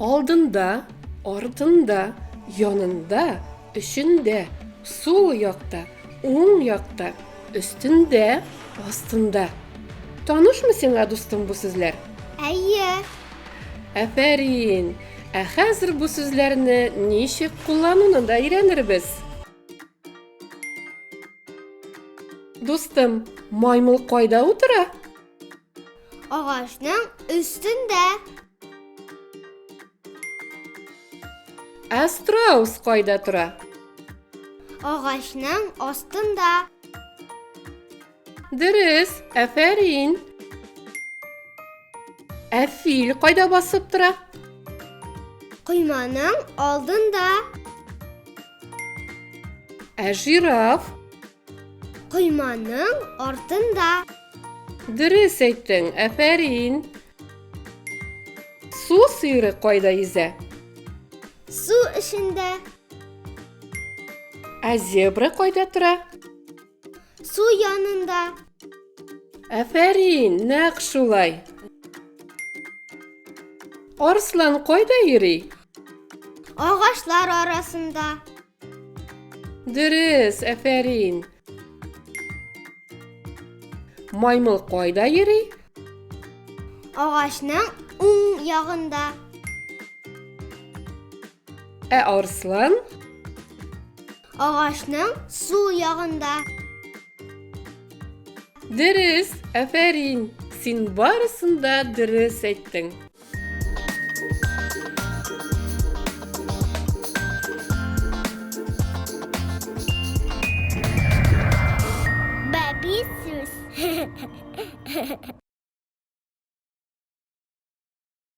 Алдында, артында, янында, ішінде, сол якта, оң якта, өстендә, астында. Танышмы сиңа, дустым, бу сүзләр? Әйе. Афәрин. Ә хәзер бу сүзләрне ничек куллануны да өйрәнербез. Дустым, маймыл кайда утыра? Ағашның үстендә. Ә страус кайда тора? Ағашның астында. Дөрес, афәрин. Ә фил кайда басып тора? Койманың алдында. Ә жираф? Койманың артында. Дөрес әйттең, афәрин. Су сыйры кайда йөзә? Су эчендә. Ә зебра кайда тора? Су янында. Афәрин, нәкъ шулай. Арслан кайда йөри? Ағашлар арасында. Дөрес, афәрин. Маймыл кайда йөри? Ағашның уң ягында. Ә арслан? Ағашның сул ягында. Дөрес, афәрин. Син барысын да дөрес әйттең. Бәби сүз.